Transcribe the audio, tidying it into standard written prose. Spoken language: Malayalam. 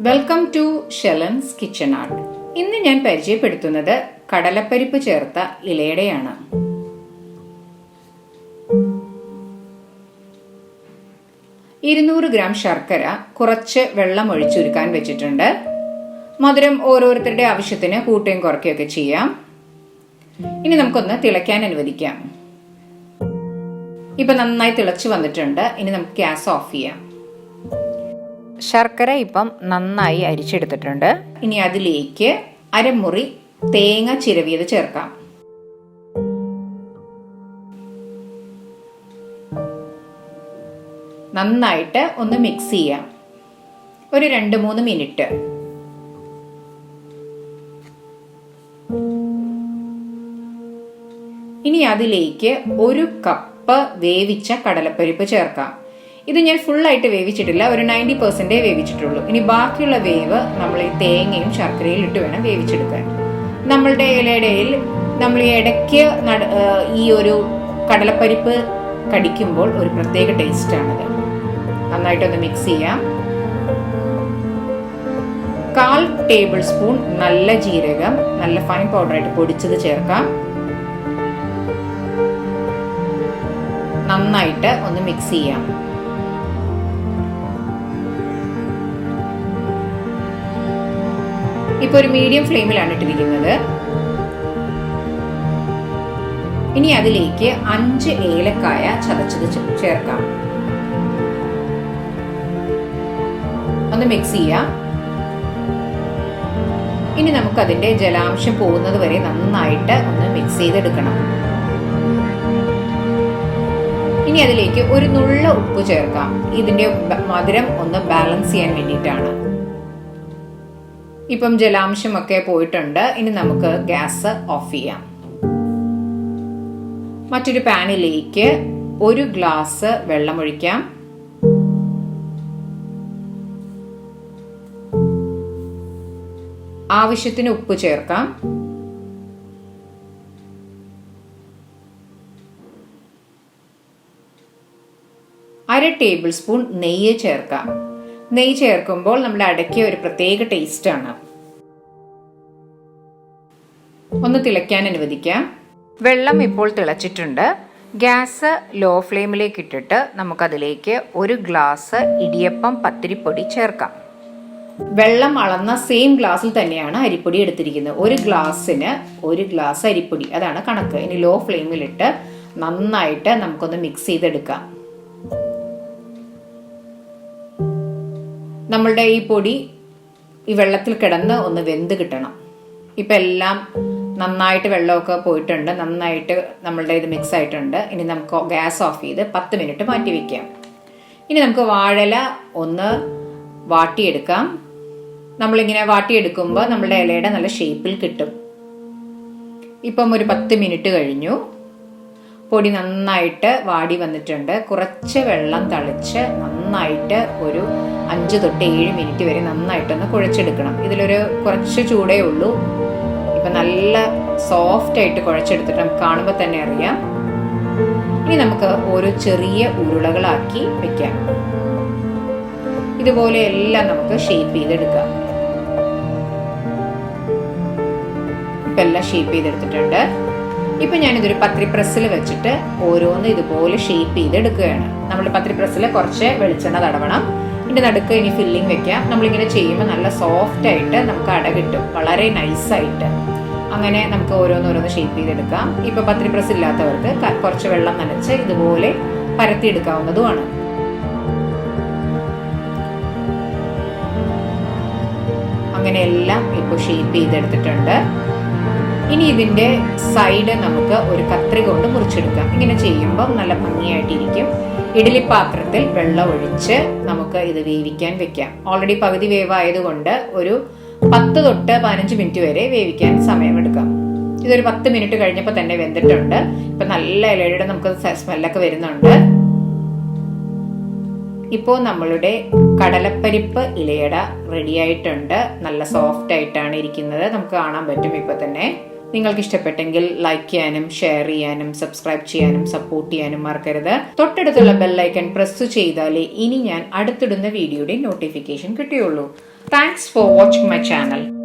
വെൽക്കം ടു ഷെലൻസ് കിച്ചൺ ആർട്ട്. ഇന്ന് ഞാൻ പരിചയപ്പെടുത്തുന്നത് കടലപ്പരിപ്പ് ചേർത്ത ഇലയടയാണ്. 200 ഗ്രാം ശർക്കര കുറച്ച് വെള്ളം ഒഴിച്ചുരുക്കാൻ വെച്ചിട്ടുണ്ട്. മധുരം ഓരോരുത്തരുടെ ആവശ്യത്തിന് കൂട്ടുകയും കുറയ്ക്കുകയൊക്കെ ചെയ്യാം. ഇനി നമുക്കൊന്ന് തിളയ്ക്കാൻ അനുവദിക്കാം. ഇപ്പൊ നന്നായി തിളച്ചു വന്നിട്ടുണ്ട്. ഇനി നമുക്ക് ഗ്യാസ് ഓഫ് ചെയ്യാം. ശർക്കര ഇപ്പം നന്നായി അരിച്ചെടുത്തിട്ടുണ്ട്. ഇനി അതിലേക്ക് അരമുറി തേങ്ങ ചിരവിയത് ചേർക്കാം. നന്നായിട്ട് ഒന്ന് മിക്സ് ചെയ്യാം. ഒരു 2-3 മിനിറ്റ്. ഇനി അതിലേക്ക് 1 കപ്പ് വേവിച്ച കടലപ്പരിപ്പ് ചേർക്കാം. ഇത് ഞാൻ ഫുള്ളായിട്ട് വേവിച്ചിട്ടില്ല, ഒരു 90% വേവിച്ചിട്ടുള്ളൂ. ഇനി ബാക്കിയുള്ള വേവ് നമ്മൾ ഈ തേങ്ങയും ശർക്കരയും ഇട്ട് വേണം വേവിച്ചെടുക്കാൻ. നമ്മളുടെ ഇലയിടയിൽ നമ്മൾ ഈ ഇടയ്ക്ക് ഈ ഒരു കടലപ്പരിപ്പ് കടിക്കുമ്പോൾ ഒരു പ്രത്യേക ടേസ്റ്റാണത്. നന്നായിട്ടൊന്ന് മിക്സ് ചെയ്യാം. 1/4 ടേബിൾ സ്പൂൺ നല്ല ജീരകം, നല്ല ഫൈൻ പൗഡറായിട്ട് പൊടിച്ചത് ചേർക്കാം. നന്നായിട്ട് ഒന്ന് മിക്സ് ചെയ്യാം. ഇപ്പൊ ഒരു മീഡിയം ഫ്ലെയിമിലാണ് ഇട്ടിരിക്കുന്നത്. ഇനി അതിലേക്ക് 5 ഏലക്കായ ചതച്ചത് ചേർക്കാം. ഒന്ന് മിക്സ് ചെയ്യാം. ഇനി നമുക്കതിന്റെ ജലാംശം പോകുന്നത് വരെ നന്നായിട്ട് ഒന്ന് മിക്സ് ചെയ്തെടുക്കണം. ഇനി അതിലേക്ക് ഒരു നുള്ള ഉപ്പ് ചേർക്കാം. ഇതിന്റെ മധുരം ഒന്ന് ബാലൻസ് ചെയ്യാൻ വേണ്ടിയിട്ടാണ്. ഇപ്പം ജലാംശമൊക്കെ പോയിട്ടുണ്ട്. ഇനി നമുക്ക് ഗ്യാസ് ഓഫ് ചെയ്യാം. മറ്റൊരു പാനിലേക്ക് 1 ഗ്ലാസ് വെള്ളം ഒഴിക്കാം. ആവശ്യത്തിന് ഉപ്പ് ചേർക്കാം. അര ടേബിൾ സ്പൂൺ നെയ്യ് ചേർക്കാം. നെയ്യ് ചേർക്കുമ്പോൾ നമ്മുടെ അടയ്ക്ക് ഒരു പ്രത്യേക ടേസ്റ്റ് ആണ്. ഒന്ന് തിളയ്ക്കാൻ അനുവദിക്കാം. വെള്ളം ഇപ്പോൾ തിളച്ചിട്ടുണ്ട്. ഗ്യാസ് ലോ ഫ്ലെയിമിലേക്ക് ഇട്ടിട്ട് നമുക്കതിലേക്ക് 1 ഗ്ലാസ് ഇടിയപ്പം പത്തിരിപ്പൊടി ചേർക്കാം. വെള്ളം അളന്ന സെയിം ഗ്ലാസ്സിൽ തന്നെയാണ് അരിപ്പൊടി എടുത്തിരിക്കുന്നത്. 1 ഗ്ലാസ്സിന് 1 ഗ്ലാസ് അരിപ്പൊടി, അതാണ് കണക്ക്. ഇനി ലോ ഫ്ലെയിമിലിട്ട് നന്നായിട്ട് നമുക്കൊന്ന് മിക്സ് ചെയ്തെടുക്കാം. നമ്മളുടെ ഈ പൊടി ഈ വെള്ളത്തിൽ കിടന്ന് ഒന്ന് വെന്ത് കിട്ടണം. ഇപ്പം എല്ലാം നന്നായിട്ട് വെള്ളമൊക്കെ പോയിട്ടുണ്ട്. നന്നായിട്ട് നമ്മളുടെ ഇത് മിക്സ് ആയിട്ടുണ്ട്. ഇനി നമുക്ക് ഗ്യാസ് ഓഫ് ചെയ്ത് 10 മിനിറ്റ് മാറ്റി വയ്ക്കാം. ഇനി നമുക്ക് വാഴല ഒന്ന് വാട്ടിയെടുക്കാം. നമ്മളിങ്ങനെ വാട്ടിയെടുക്കുമ്പോൾ നമ്മളുടെ ഇലയുടെ നല്ല ഷേപ്പിൽ കിട്ടും. ഇപ്പം ഒരു 10 മിനിറ്റ് കഴിഞ്ഞു. പൊടി നന്നായിട്ട് വാടി വന്നിട്ടുണ്ട്. കുറച്ച് വെള്ളം തളിച്ച് നന്നായിട്ട് ഒരു 5 തൊട്ട് 7 മിനിറ്റ് വരെ നന്നായിട്ടൊന്ന് കുഴച്ചെടുക്കണം. ഇതിലൊരു കുറച്ച് ചൂടേ ഉള്ളൂ. ഇപ്പം നല്ല സോഫ്റ്റ് ആയിട്ട് കുഴച്ചെടുത്തിട്ട് നമുക്ക് കാണുമ്പോൾ തന്നെ അറിയാം. ഇനി നമുക്ക് ഓരോ ചെറിയ ഉരുളകളാക്കി വെക്കാം. ഇതുപോലെ എല്ലാം നമുക്ക് ഷേപ്പ് ചെയ്തെടുക്കാം. ഇപ്പം എല്ലാം ഷേപ്പ് ചെയ്തെടുത്തിട്ടുണ്ട്. ഇപ്പൊ ഞാനിതൊരു പത്തിരി പ്രസ്സിൽ വെച്ചിട്ട് ഓരോന്ന് ഇതുപോലെ ഷേപ്പ് ചെയ്തെടുക്കുകയാണ്. നമ്മൾ പത്തിരി പ്രസ്സിൽ കുറച്ച് വെളിച്ചെണ്ണ തടവണം. ഇതിന്റെ നടുക്ക് ഇനി ഫില്ലിംഗ് വെക്കാം. നമ്മളിങ്ങനെ ചെയ്യുമ്പോൾ നല്ല സോഫ്റ്റ് ആയിട്ട് നമുക്ക് അട കിട്ടും, വളരെ നൈസായിട്ട്. അങ്ങനെ നമുക്ക് ഓരോന്നോരോന്ന് ഷേപ്പ് ചെയ്തെടുക്കാം. ഇപ്പൊ പത്തിരി പ്രസ് ഇല്ലാത്തവർക്ക് കുറച്ച് വെള്ളം നനച്ച് ഇതുപോലെ പരത്തിയെടുക്കാവുന്നതുമാണ്. അങ്ങനെ എല്ലാം ഇപ്പോൾ ഷേപ്പ് ചെയ്തെടുത്തിട്ടുണ്ട്. ഇനി ഇതിന്റെ സൈഡ് നമുക്ക് ഒരു കത്രിക കൊണ്ട് മുറിച്ചെടുക്കാം. ഇങ്ങനെ ചെയ്യുമ്പോൾ നല്ല ഭംഗിയായിട്ടിരിക്കും. ഇഡ്ഡലി പാത്രത്തിൽ വെള്ളം ഒഴിച്ച് നമുക്ക് ഇത് വേവിക്കാൻ വെക്കാം. ഓൾറെഡി പകുതി വേവായതുകൊണ്ട് ഒരു 10 തൊട്ട് 15 മിനിറ്റ് വരെ വേവിക്കാൻ സമയമെടുക്കാം. ഇതൊരു 10 മിനിറ്റ് കഴിഞ്ഞപ്പോൾ തന്നെ വെന്തിട്ടുണ്ട്. ഇപ്പൊ നല്ല ഇലയുടെ നമുക്ക് സ്മെല്ലൊക്കെ വരുന്നുണ്ട്. ഇപ്പോൾ നമ്മളുടെ കടലപ്പരിപ്പ് ഇലയട റെഡി ആയിട്ടുണ്ട്. നല്ല സോഫ്റ്റ് ആയിട്ടാണ് ഇരിക്കുന്നത്, നമുക്ക് കാണാൻ പറ്റും ഇപ്പൊ തന്നെ. നിങ്ങൾക്ക് ഇഷ്ടപ്പെട്ടെങ്കിൽ ലൈക്ക് ചെയ്യാനും ഷെയർ ചെയ്യാനും സബ്സ്ക്രൈബ് ചെയ്യാനും സപ്പോർട്ട് ചെയ്യാനും മറക്കരുത്. തൊട്ടടുത്തുള്ള ബെൽ ഐക്കൺ പ്രസ് ചെയ്താലേ ഇനി ഞാൻ അടുത്തിടുന്ന വീഡിയോയുടെ നോട്ടിഫിക്കേഷൻ കിട്ടുകയുള്ളൂ. Thanks for watching my channel.